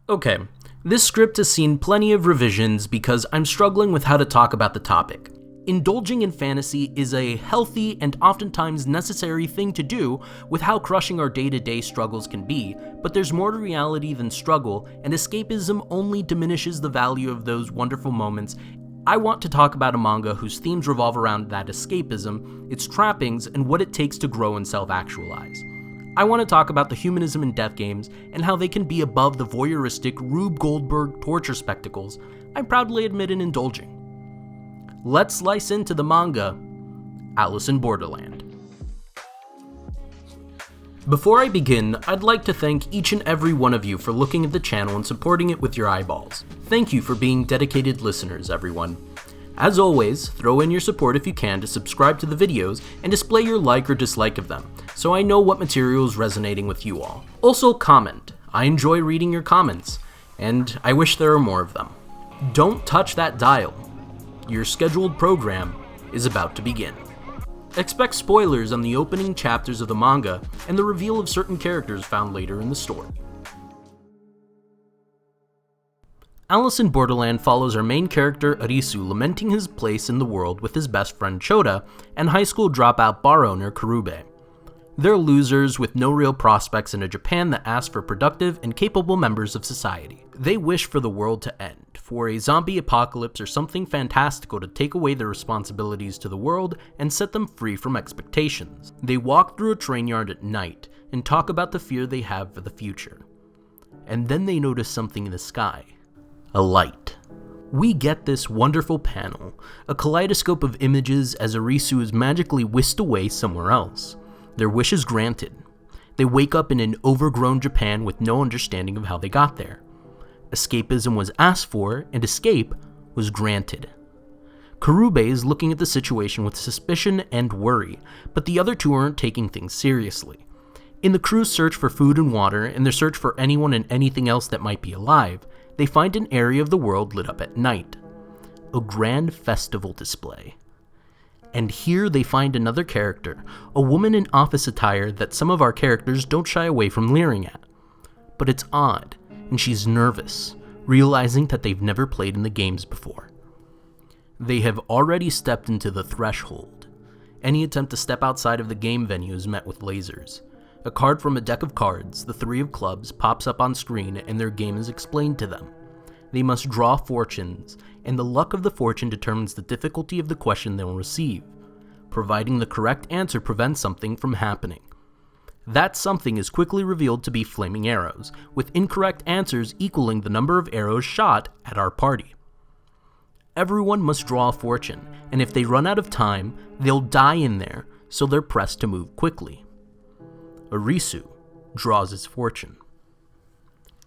Okay, this script has seen plenty of revisions because I'm struggling with how to talk about the topic. Indulging in fantasy is a healthy and oftentimes necessary thing to do with how crushing our day-to-day struggles can be, but there's more to reality than struggle, and escapism only diminishes the value of those wonderful moments. I want to talk about a manga whose themes revolve around that escapism, its trappings, and what it takes to grow and self-actualize. I want to talk about the humanism in death games and how they can be above the voyeuristic Rube Goldberg torture spectacles I proudly admit in indulging. Let's slice into the manga, Alice in Borderland. Before I begin, I'd like to thank each and every one of you for looking at the channel and supporting it with your eyeballs. Thank you for being dedicated listeners, everyone. As always, throw in your support if you can to subscribe to the videos and display your like or dislike of them, so I know what material is resonating with you all. Also comment. I enjoy reading your comments, and I wish there were more of them. Don't touch that dial. Your scheduled program is about to begin. Expect spoilers on the opening chapters of the manga and the reveal of certain characters found later in the story. Alice in Borderland follows our main character Arisu lamenting his place in the world with his best friend Chota and high school dropout bar owner Karube. They're losers with no real prospects in a Japan that asks for productive and capable members of society. They wish for the world to end, for a zombie apocalypse or something fantastical to take away their responsibilities to the world and set them free from expectations. They walk through a train yard at night and talk about the fear they have for the future. And then they notice something in the sky. A light. We get this wonderful panel, a kaleidoscope of images as Arisu is magically whisked away somewhere else. Their wish is granted. They wake up in an overgrown Japan with no understanding of how they got there. Escapism was asked for, and escape was granted. Karube is looking at the situation with suspicion and worry, but the other two aren't taking things seriously. In the crew's search for food and water, and their search for anyone and anything else that might be alive, they find an area of the world lit up at night. A grand festival display. And here they find another character, a woman in office attire that some of our characters don't shy away from leering at. But it's odd, and she's nervous, realizing that they've never played in the games before. They have already stepped into the threshold. Any attempt to step outside of the game venue is met with lasers. A card from a deck of cards, the three of clubs, pops up on screen and their game is explained to them. They must draw fortunes, and the luck of the fortune determines the difficulty of the question they'll receive. Providing the correct answer prevents something from happening. That something is quickly revealed to be flaming arrows, with incorrect answers equaling the number of arrows shot at our party. Everyone must draw a fortune, and if they run out of time, they'll die in there, so they're pressed to move quickly. Arisu draws his fortune.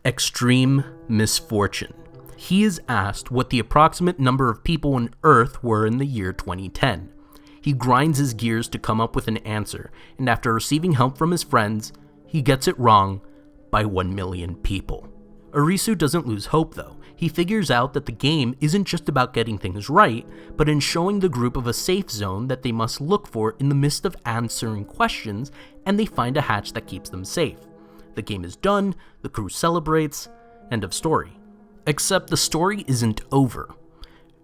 Extreme misfortune. He is asked what the approximate number of people on Earth were in the year 2010. He grinds his gears to come up with an answer, and after receiving help from his friends, he gets it wrong by 1 million people. Arisu doesn't lose hope though. He figures out that the game isn't just about getting things right, but in showing the group of a safe zone that they must look for in the midst of answering questions, and they find a hatch that keeps them safe. The game is done, the crew celebrates, end of story. Except the story isn't over.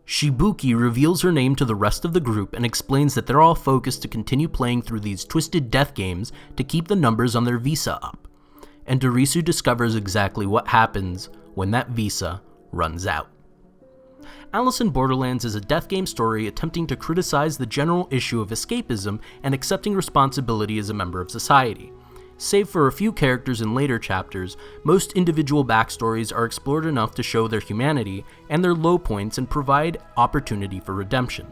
Shibuki reveals her name to the rest of the group and explains that they're all focused to continue playing through these twisted death games to keep the numbers on their visa up. And Arisu discovers exactly what happens when that visa runs out. Alice in Borderlands is a death game story attempting to criticize the general issue of escapism and accepting responsibility as a member of society. Save for a few characters in later chapters, most individual backstories are explored enough to show their humanity and their low points and provide opportunity for redemption.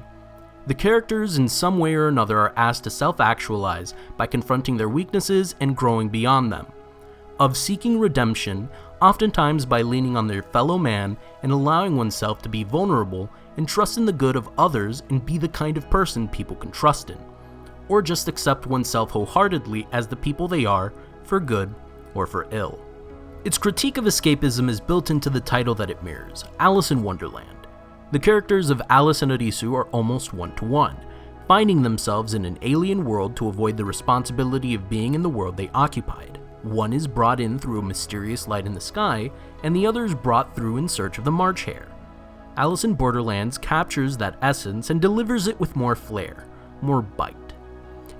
The characters in some way or another are asked to self-actualize by confronting their weaknesses and growing beyond them. Of seeking redemption, oftentimes by leaning on their fellow man and allowing oneself to be vulnerable and trust in the good of others and be the kind of person people can trust in. Or just accept oneself wholeheartedly as the people they are, for good or for ill. Its critique of escapism is built into the title that it mirrors, Alice in Wonderland. The characters of Alice and Arisu are almost one-to-one, finding themselves in an alien world to avoid the responsibility of being in the world they occupied. One is brought in through a mysterious light in the sky, and the other is brought through in search of the March Hare. Alice in Borderlands captures that essence and delivers it with more flair, more bite.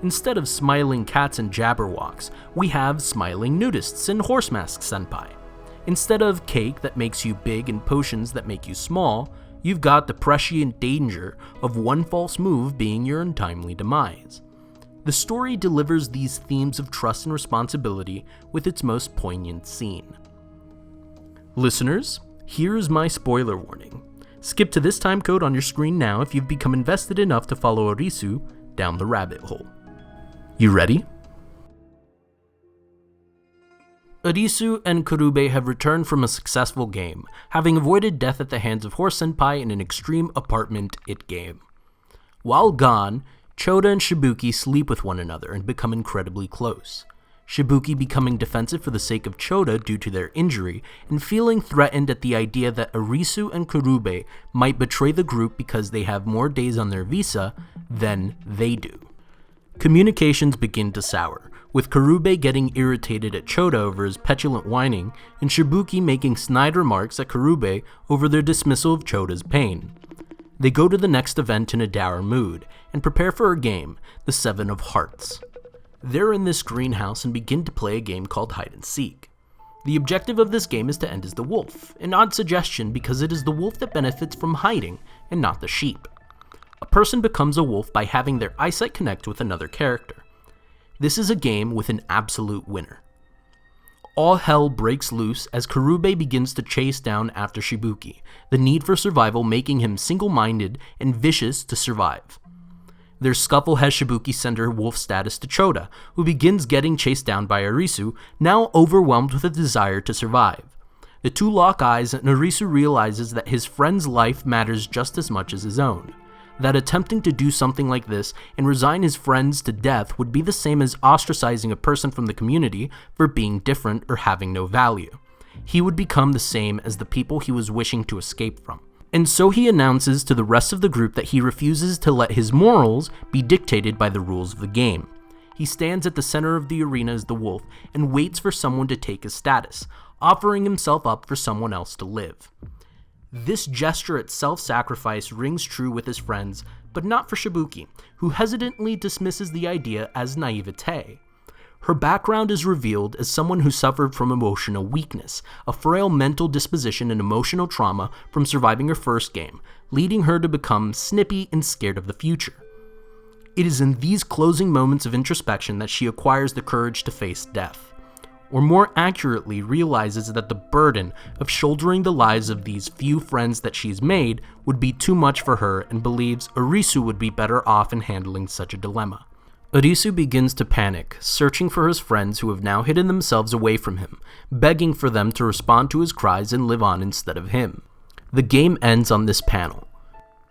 Instead of smiling cats and jabberwocks, we have smiling nudists and horse mask senpai. Instead of cake that makes you big and potions that make you small, you've got the prescient danger of one false move being your untimely demise. The story delivers these themes of trust and responsibility with its most poignant scene. Listeners, here's my spoiler warning. Skip to this time code on your screen now if you've become invested enough to follow Arisu down the rabbit hole. You ready? Arisu and Karube have returned from a successful game, having avoided death at the hands of Horse Senpai in an extreme apartment it game. While gone, Chota and Shibuki sleep with one another and become incredibly close. Shibuki becoming defensive for the sake of Chota due to their injury, and feeling threatened at the idea that Arisu and Karube might betray the group because they have more days on their visa than they do. Communications begin to sour, with Karube getting irritated at Chota over his petulant whining, and Shibuki making snide remarks at Karube over their dismissal of Chota's pain. They go to the next event in a dour mood, and prepare for a game, the Seven of Hearts. They're in this greenhouse and begin to play a game called Hide and Seek. The objective of this game is to end as the wolf, an odd suggestion because it is the wolf that benefits from hiding, and not the sheep. A person becomes a wolf by having their eyesight connect with another character. This is a game with an absolute winner. All hell breaks loose as Karube begins to chase down after Shibuki, the need for survival making him single-minded and vicious to survive. Their scuffle has Shibuki send her wolf status to Chota, who begins getting chased down by Arisu, now overwhelmed with a desire to survive. The two lock eyes and Arisu realizes that his friend's life matters just as much as his own. That attempting to do something like this and resign his friends to death would be the same as ostracizing a person from the community for being different or having no value. He would become the same as the people he was wishing to escape from. And so he announces to the rest of the group that he refuses to let his morals be dictated by the rules of the game. He stands at the center of the arena as the wolf and waits for someone to take his status, offering himself up for someone else to live. This gesture at self-sacrifice rings true with his friends, but not for Shibuki, who hesitantly dismisses the idea as naivete. Her background is revealed as someone who suffered from emotional weakness, a frail mental disposition and emotional trauma from surviving her first game, leading her to become snippy and scared of the future. It is in these closing moments of introspection that she acquires the courage to face death. Or more accurately realizes that the burden of shouldering the lives of these few friends that she's made would be too much for her and believes Arisu would be better off in handling such a dilemma. Arisu begins to panic, searching for his friends who have now hidden themselves away from him, begging for them to respond to his cries and live on instead of him. The game ends on this panel,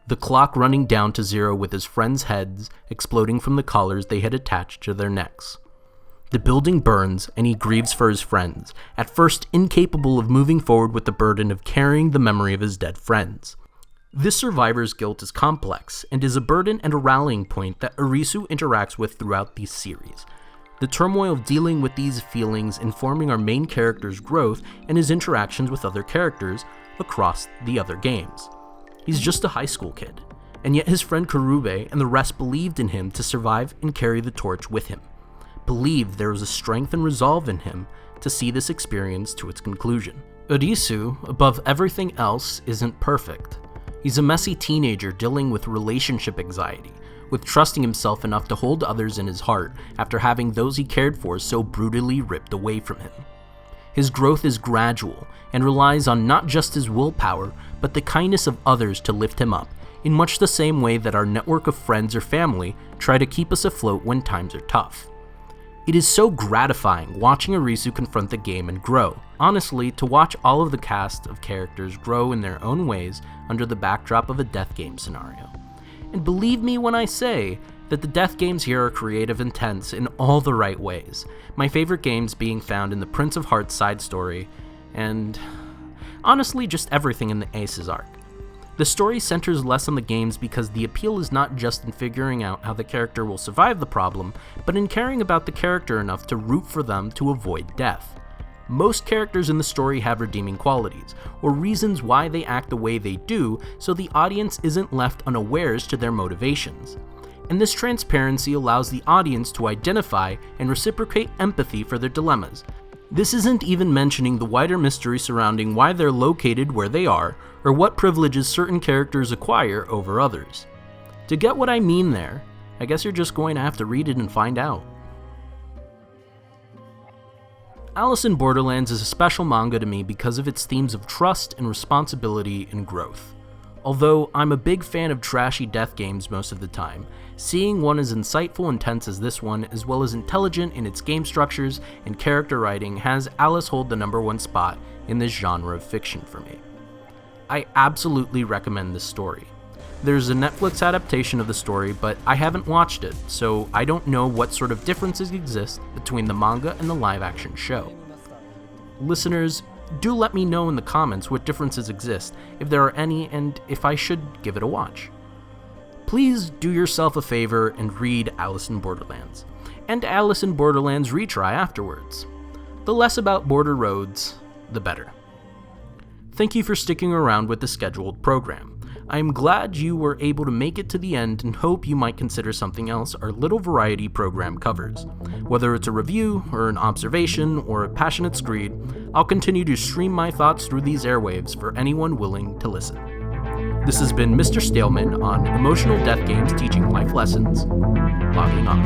the clock running down to 0 with his friends' heads exploding from the collars they had attached to their necks. The building burns, and he grieves for his friends, at first incapable of moving forward with the burden of carrying the memory of his dead friends. This survivor's guilt is complex, and is a burden and a rallying point that Arisu interacts with throughout the series. The turmoil of dealing with these feelings informing our main character's growth and his interactions with other characters across the other games. He's just a high school kid, and yet his friend Karube and the rest believed in him to survive and carry the torch with him. Believed there was a strength and resolve in him to see this experience to its conclusion. Arisu, above everything else, isn't perfect. He's a messy teenager dealing with relationship anxiety, with trusting himself enough to hold others in his heart after having those he cared for so brutally ripped away from him. His growth is gradual and relies on not just his willpower, but the kindness of others to lift him up, in much the same way that our network of friends or family try to keep us afloat when times are tough. It is so gratifying watching Arisu confront the game and grow. Honestly, to watch all of the cast of characters grow in their own ways under the backdrop of a death game scenario. And believe me when I say that the death games here are creative and tense in all the right ways. My favorite games being found in the Prince of Hearts side story, and honestly just everything in the Aces arc. The story centers less on the games because the appeal is not just in figuring out how the character will survive the problem, but in caring about the character enough to root for them to avoid death. Most characters in the story have redeeming qualities, or reasons why they act the way they do, so the audience isn't left unawares to their motivations. And this transparency allows the audience to identify and reciprocate empathy for their dilemmas. This isn't even mentioning the wider mystery surrounding why they're located where they are, or what privileges certain characters acquire over others. To get what I mean there, I guess you're just going to have to read it and find out. Alice in Borderlands is a special manga to me because of its themes of trust and responsibility and growth. Although I'm a big fan of trashy death games most of the time, seeing one as insightful and tense as this one, as well as intelligent in its game structures and character writing, has Alice hold the #1 spot in this genre of fiction for me. I absolutely recommend this story. There's a Netflix adaptation of the story, but I haven't watched it, so I don't know what sort of differences exist between the manga and the live-action show. Listeners, do let me know in the comments what differences exist, if there are any, and if I should give it a watch. Please do yourself a favor and read Alice in Borderlands, and Alice in Borderlands retry afterwards. The less about border roads, the better. Thank you for sticking around with the scheduled program. I am glad you were able to make it to the end and hope you might consider something else our little variety program covers. Whether it's a review, or an observation, or a passionate screed, I'll continue to stream my thoughts through these airwaves for anyone willing to listen. This has been Mr. Staleman on Emotional Death Games Teaching Life Lessons, logging off.